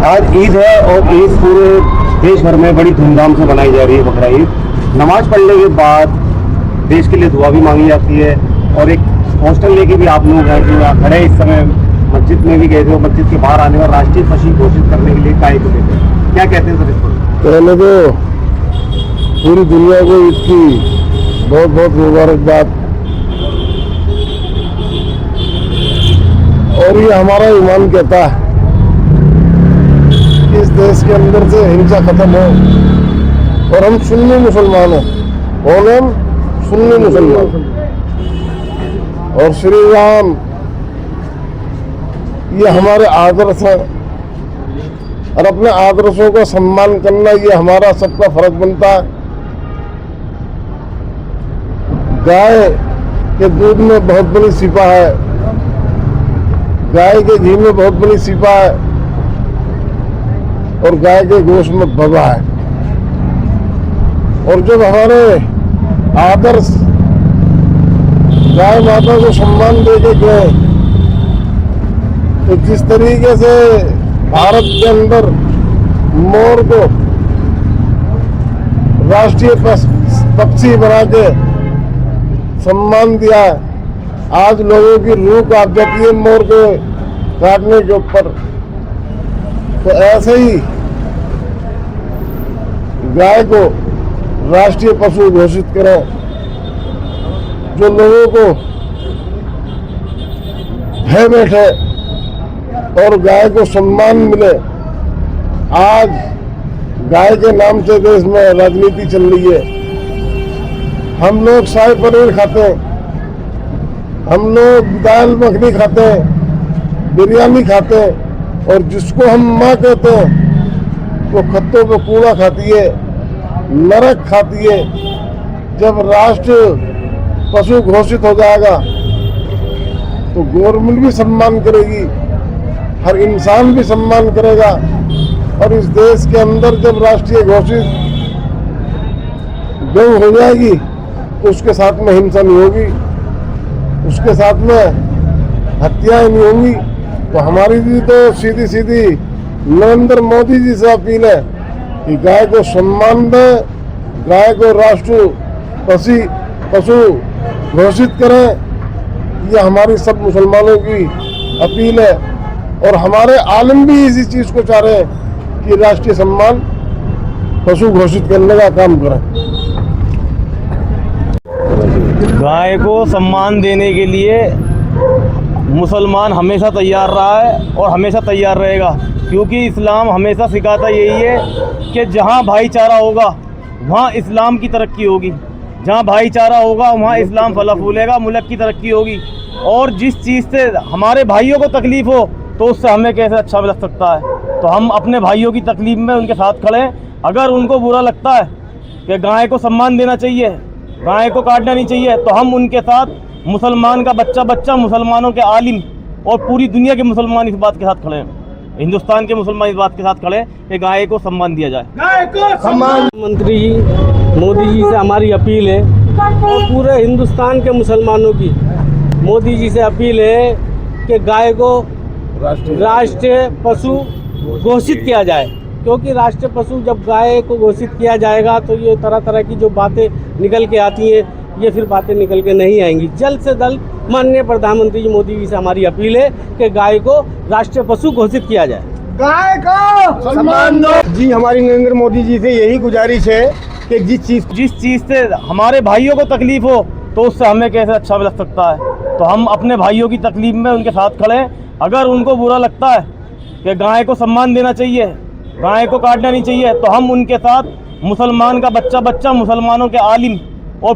आज ईद है और ईद पूरे देश भर में बड़ी धूमधाम से मनाई जा रही है। बकरा ईद नमाज पढ़ने के बाद देश के लिए दुआ भी मांगी जाती है और एक पोस्टर लेके भी आप लोग हैं जो यहाँ खड़े इस समय मस्जिद में भी गए थे और मस्जिद के बाहर आने और राष्ट्रीय पशी घोषित करने के लिए गाय को लेते हैं। क्या कहते हैं सर इस पर? पहले तो पूरी दुनिया को ईद की बहुत बहुत मुबारकबाद। और ये हमारा ईमान कहता है कि इस देश के अंदर से हिंसा खत्म हो और हम सुन्नी मुसलमान हैं। कौन हम? सुन्नी मुसलमान। और श्री राम ये हमारे आदर्श हैं और अपने आदर्शों का सम्मान करना ये हमारा सबका फर्ज बनता है। गाय के दूध में बहुत बड़ी सिपा है, गाय के घी में बहुत बड़ी सिपा है और गाय के गोश्त में भवा है। और जब हमारे आदर्श गाय माता को सम्मान देके गए तो जिस तरीके से भारत के अंदर मोर को राष्ट्रीय पक्षी बना के सम्मान दिया, आज लोगों की रूह कांप जाती है मोर के काटने के ऊपर। तो ऐसे ही गाय को राष्ट्रीय पशु घोषित करें, जो लोगों को भय बैठे और गाय को सम्मान मिले। आज गाय के नाम से देश में राजनीति चल रही है। हम लोग शाही पनीर खाते हैं, हम लोग दाल मखनी खाते हैं, बिरयानी खाते हैं और जिसको हम माँ कहते हैं वो खत्तों पे कूड़ा खाती है, नरक खाती है। जब राष्ट्र पशु घोषित हो जाएगा तो गवर्नमेंट भी सम्मान करेगी, हर इंसान भी सम्मान करेगा। और इस देश के अंदर जब राष्ट्रीय घोषित गौ हो जाएगी तो उसके साथ में हिंसा नहीं होगी, उसके साथ में हत्याएं नहीं होंगी। तो हमारी भी तो सीधी सीधी नरेंद्र मोदी जी से अपील है कि गाय को सम्मान दें, गाय को राष्ट्रीय पशु घोषित करें। ये हमारी सब मुसलमानों की अपील है और हमारे आलिम भी इसी चीज को चाह रहे हैं कि राष्ट्रीय सम्मान पशु घोषित करने का काम करें। गाय को सम्मान देने के लिए मुसलमान हमेशा तैयार रहा है और हमेशा तैयार रहेगा, क्योंकि इस्लाम हमेशा सिखाता यही है कि जहाँ भाईचारा होगा वहाँ इस्लाम की तरक्की होगी, जहाँ भाईचारा होगा वहाँ इस्लाम फला फूलेगा, मुल्क की तरक्की होगी। और जिस चीज़ से हमारे भाइयों को तकलीफ़ हो तो उससे हमें कैसे अच्छा लग सकता है। तो हम अपने भाइयों की तकलीफ़ में उनके साथ खड़े हैं। अगर उनको बुरा लगता है कि गाय को सम्मान देना चाहिए, गाय को काटना नहीं चाहिए, तो हम उनके साथ मुसलमान का बच्चा मुसलमानों के आलिम और पूरी दुनिया के मुसलमान इस बात के साथ खड़े हैं, हिंदुस्तान के मुसलमान इस बात के साथ खड़े हैं कि गाय को सम्मान दिया जाए। गाय को सम्मान। मंत्री मोदी जी से हमारी अपील है और पूरे हिंदुस्तान के मुसलमानों की मोदी जी से अपील है कि गाय को राष्ट्रीय पशु घोषित किया जाए, क्योंकि राष्ट्रीय पशु जब गाय को घोषित किया जाएगा तो ये तरह तरह की जो बातें निकल के आती हैं ये फिर बातें निकल के नहीं आएंगी। जल्द से जल्द माननीय प्रधानमंत्री जी मोदी जी से हमारी अपील है कि गाय को राष्ट्रीय पशु घोषित किया जाए। गाय को सम्मान दो। जी हमारी नरेंद्र मोदी जी से यही गुजारिश है कि जिस चीज से हमारे भाइयों को तकलीफ़ हो तो उससे हमें कैसे अच्छा लग सकता है। तो हम अपने भाइयों की तकलीफ़ में उनके साथ खड़े हैं। अगर उनको बुरा लगता है कि गाय को सम्मान देना चाहिए, गाय को काटना नहीं चाहिए, तो हम उनके साथ मुसलमान का बच्चा मुसलमानों के आलिम और